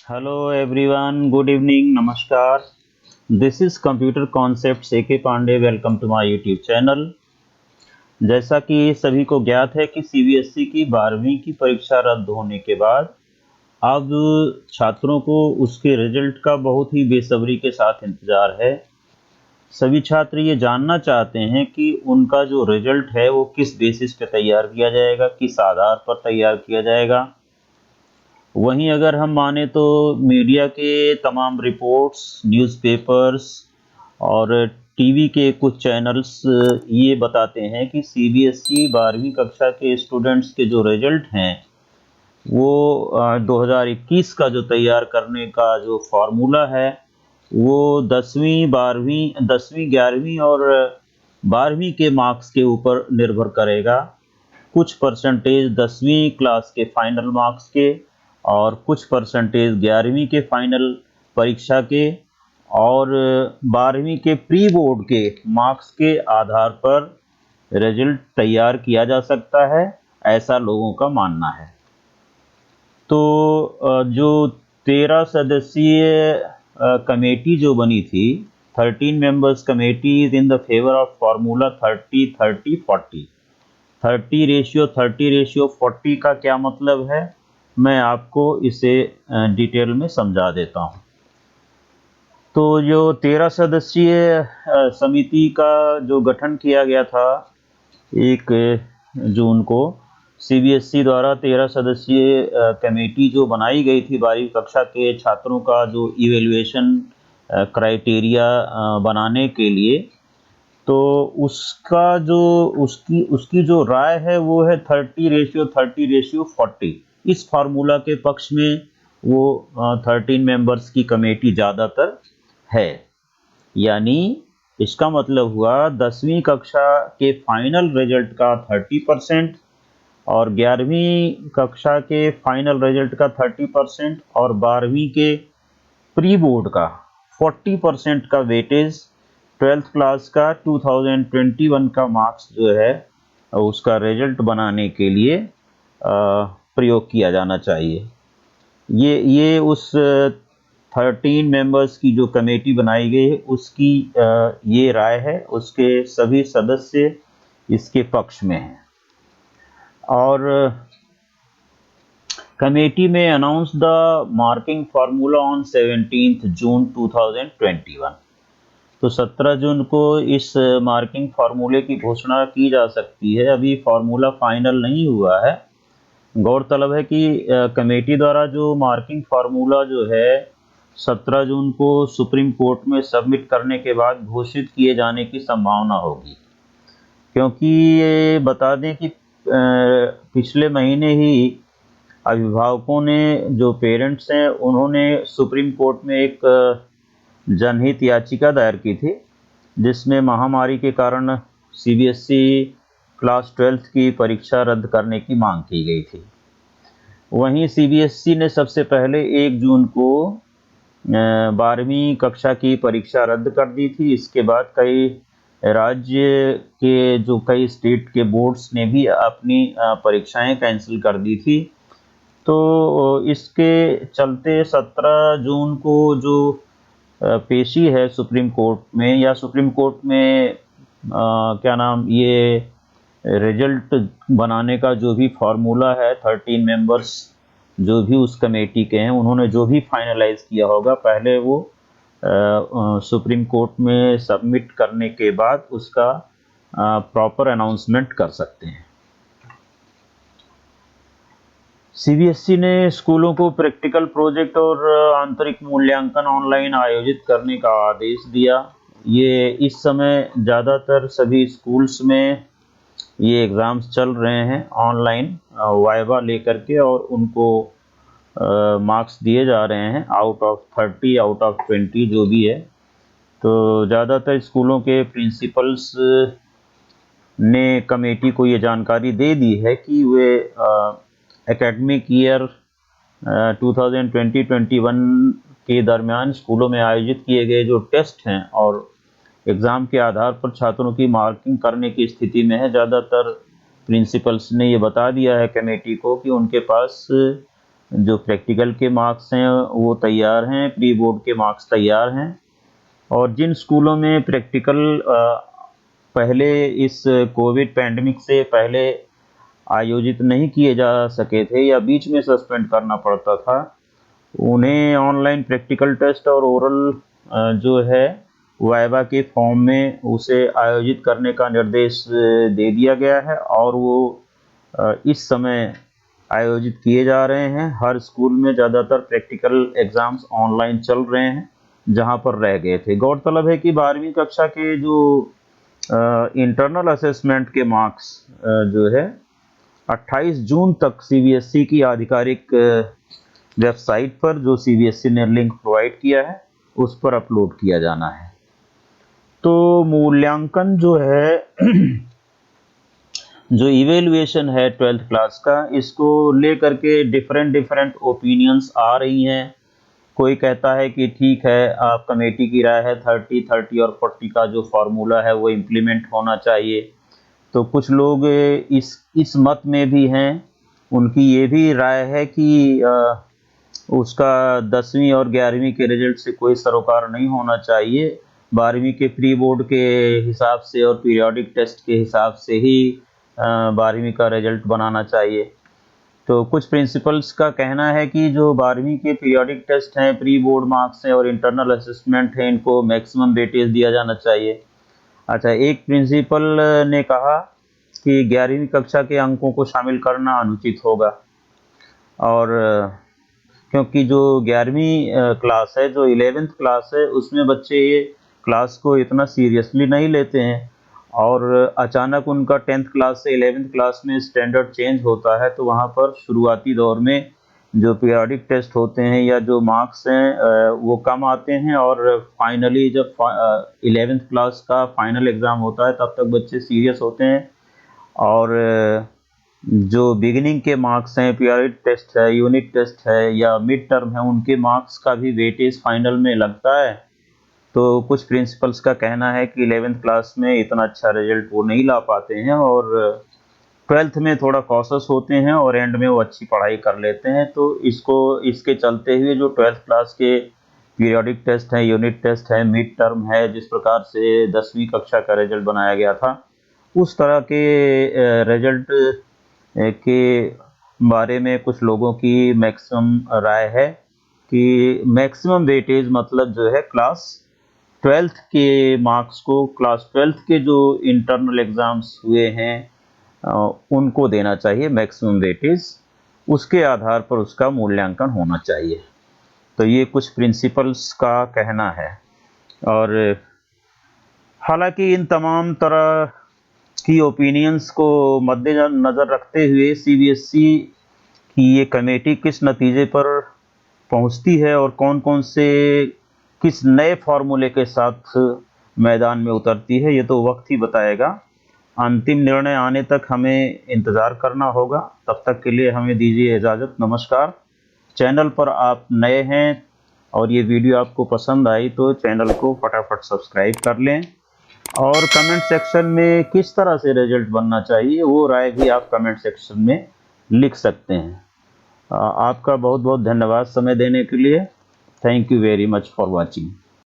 Hello everyone, good evening, नमस्कार। This is computer concepts AK Pandey. Welcome to my YouTube channel. जैसा कि सभी को ज्ञात है कि CBSE की 12वीं की परीक्षा रद्द होने के बाद अब छात्रों को उसके रिजल्ट का बहुत ही बेसब्री के साथ इंतजार है। सभी छात्र ये जानना चाहते हैं कि उनका जो रिजल्ट है वो किस बेसिस पे तैयार किया जाएगा, किस आधार पर तैयार किया जाएगा। वहीं अगर हम माने तो मीडिया के तमाम रिपोर्ट्स, न्यूज़पेपर्स और टीवी के कुछ चैनल्स ये बताते हैं कि CBSE 12वीं कक्षा के स्टूडेंट्स के जो रिजल्ट हैं वो 2021 का जो तैयार करने का जो फार्मूला है वो 10वीं 11वीं और 12वीं के मार्क्स के ऊपर निर्भर करेगा। कुछ परसेंटेज 10वीं क्लास के फाइनल मार्क्स के और कुछ परसेंटेज 11वीं के फाइनल परीक्षा के और 12वीं के प्री बोर्ड के मार्क्स के आधार पर रिजल्ट तैयार किया जा सकता है, ऐसा लोगों का मानना है। तो जो 13 सदस्यीय कमेटी जो बनी थी, 13 members committee is in the favour of formula 30-30-40। 30:30:40 का क्या मतलब है, मैं आपको इसे डिटेल में समझा देता हूँ। तो जो 13 सदस्यीय समिति का जो गठन किया गया था 1 जून को, CBSE द्वारा 13 सदस्यीय कमेटी जो बनाई गई थी 12वीं कक्षा के छात्रों का जो इवेल्युएशन क्राइटेरिया बनाने के लिए, तो उसका जो उसकी उसकी जो राय है वो है 30:30:40। इस फार्मूला के पक्ष में वो 13 मेंबर्स की कमेटी ज़्यादातर है। यानी इसका मतलब हुआ 10वीं कक्षा के फाइनल रिजल्ट का 30% और 11वीं कक्षा के फाइनल रिजल्ट का 30% और 12वीं के प्री बोर्ड का 40% का वेटेज 12th क्लास का 2021 का मार्क्स जो है उसका रिजल्ट बनाने के लिए प्रयोग किया जाना चाहिए। ये उस 13 मेंबर्स की जो कमेटी बनाई गई है उसकी ये राय है, उसके सभी सदस्य इसके पक्ष में हैं। और कमेटी में announce the marking formula on 17 जून 2021। तो 17 जून को इस मार्किंग फार्मूले की घोषणा की जा सकती है। अभी फार्मूला फाइनल नहीं हुआ है। गौरतलब है कि कमेटी द्वारा जो मार्किंग फार्मूला जो है 17 जून को सुप्रीम कोर्ट में सबमिट करने के बाद घोषित किए जाने की संभावना होगी, क्योंकि ये बता दें कि पिछले महीने ही अभिभावकों ने, जो पेरेंट्स हैं, उन्होंने सुप्रीम कोर्ट में एक जनहित याचिका दायर की थी जिसमें महामारी के कारण CBSE क्लास 12th की परीक्षा रद्द करने की मांग की गई थी। वहीं CBSE ने सबसे पहले 1 जून को 12वीं कक्षा की परीक्षा रद्द कर दी थी। इसके बाद कई राज्य के जो कई स्टेट के बोर्ड्स ने भी अपनी परीक्षाएं कैंसिल कर दी थी। तो इसके चलते 17 जून को जो पेशी है सुप्रीम कोर्ट में, या सुप्रीम कोर्ट में क्या नाम, ये रिजल्ट बनाने का जो भी फार्मूला है 13 मेंबर्स जो भी उस कमेटी के हैं, उन्होंने जो भी फाइनलाइज किया होगा पहले वो सुप्रीम कोर्ट में सबमिट करने के बाद उसका प्रॉपर अनाउंसमेंट कर सकते हैं। CBSE ने स्कूलों को प्रैक्टिकल प्रोजेक्ट और आंतरिक मूल्यांकन ऑनलाइन आयोजित करने का आदेश दिया। ये इस समय ज़्यादातर सभी स्कूल्स में ये एग्ज़ाम्स चल रहे हैं ऑनलाइन, वाइवा लेकर के, और उनको मार्क्स दिए जा रहे हैं आउट ऑफ 30, आउट ऑफ 20 जो भी है। तो ज़्यादातर स्कूलों के प्रिंसिपल्स ने कमेटी को ये जानकारी दे दी है कि वे एकेडमिक ईयर 2020-21 के दरमियान स्कूलों में आयोजित किए गए जो टेस्ट हैं और एग्ज़ाम के आधार पर छात्रों की मार्किंग करने की स्थिति में है। ज़्यादातर प्रिंसिपल्स ने ये बता दिया है कमेटी को कि उनके पास जो प्रैक्टिकल के मार्क्स हैं वो तैयार हैं, प्री बोर्ड के मार्क्स तैयार हैं। और जिन स्कूलों में प्रैक्टिकल पहले इस कोविड पैंडमिक से पहले आयोजित नहीं किए जा सके थे या बीच में सस्पेंड करना पड़ता था, उन्हें ऑनलाइन प्रैक्टिकल टेस्ट और ओरल जो है वाइवा के फॉर्म में उसे आयोजित करने का निर्देश दे दिया गया है और वो इस समय आयोजित किए जा रहे हैं। हर स्कूल में ज़्यादातर प्रैक्टिकल एग्ज़ाम्स ऑनलाइन चल रहे हैं जहां पर रह गए थे। गौरतलब है कि 12वीं कक्षा के जो इंटरनल असेसमेंट के मार्क्स जो है 28 जून तक सीबीएसई की आधिकारिक वेबसाइट पर, जो सीबीएसई ने लिंक प्रोवाइड किया है, उस पर अपलोड किया जाना है। तो मूल्यांकन जो है जो इवेल्युएशन है 12th क्लास का, इसको लेकर के डिफरेंट ओपिनियंस आ रही हैं। कोई कहता है कि ठीक है, आप कमेटी की राय है 30 और 40 का जो फार्मूला है वो इम्प्लीमेंट होना चाहिए। तो कुछ लोग इस मत में भी हैं। उनकी ये भी राय है कि उसका 10वीं और 11वीं के रिजल्ट से कोई सरोकार नहीं होना चाहिए। 12वीं के प्री बोर्ड के हिसाब से और पीरियोडिक टेस्ट के हिसाब से ही 12वीं का रिजल्ट बनाना चाहिए। तो कुछ प्रिंसिपल्स का कहना है कि जो 12वीं के पीरियोडिक टेस्ट हैं, प्री बोर्ड मार्क्स हैं और इंटरनल असेसमेंट हैं, इनको मैक्सिमम वेटेज दिया जाना चाहिए। अच्छा, एक प्रिंसिपल ने कहा कि 11वीं कक्षा के अंकों को शामिल करना अनुचित होगा, और क्योंकि जो 11वीं क्लास है, जो 11th क्लास है, उसमें बच्चे ये क्लास को इतना सीरियसली नहीं लेते हैं, और अचानक उनका 10th क्लास से 11th क्लास में स्टैंडर्ड चेंज होता है। तो वहाँ पर शुरुआती दौर में जो पीरियोडिक टेस्ट होते हैं या जो मार्क्स हैं वो कम आते हैं, और फाइनली जब 11th क्लास का फाइनल एग्ज़ाम होता है तब तक बच्चे सीरियस होते हैं। और जो बिगिनिंग के मार्क्स हैं, पीरियड टेस्ट है, यूनिट टेस्ट है या मिड टर्म है, उनके मार्क्स का भी वेटेज फाइनल में लगता है। तो कुछ प्रिंसिपल्स का कहना है कि 11th क्लास में इतना अच्छा रिजल्ट वो नहीं ला पाते हैं और 12th में थोड़ा कॉशस होते हैं और एंड में वो अच्छी पढ़ाई कर लेते हैं। तो इसके चलते हुए जो 12th क्लास के पीरियोडिक टेस्ट हैं, यूनिट टेस्ट है, मिड टर्म है, जिस प्रकार से 10वीं कक्षा का रिजल्ट बनाया गया था, उस तरह के रिजल्ट के बारे में कुछ लोगों की मैक्सिमम राय है कि मैक्सिमम वेटेज मतलब जो है क्लास 12th के मार्क्स को, क्लास 12th के जो इंटरनल एग्ज़ाम्स हुए हैं उनको देना चाहिए मैक्सिमम वेटेज। उसके आधार पर उसका मूल्यांकन होना चाहिए। तो ये कुछ प्रिंसिपल्स का कहना है। और हालांकि इन तमाम तरह की ओपिनियंस को मद्देनज़र रखते हुए सीबीएसई की ये कमेटी किस नतीजे पर पहुंचती है और कौन कौन से किस नए फार्मूले के साथ मैदान में उतरती है, ये तो वक्त ही बताएगा। अंतिम निर्णय आने तक हमें इंतज़ार करना होगा। तब तक के लिए हमें दीजिए इजाज़त। नमस्कार। चैनल पर आप नए हैं और ये वीडियो आपको पसंद आई तो चैनल को फटाफट सब्सक्राइब कर लें, और कमेंट सेक्शन में किस तरह से रिजल्ट बनना चाहिए वो राय भी आप कमेंट सेक्शन में लिख सकते हैं। आपका बहुत बहुत धन्यवाद समय देने के लिए। Thank you very much for watching.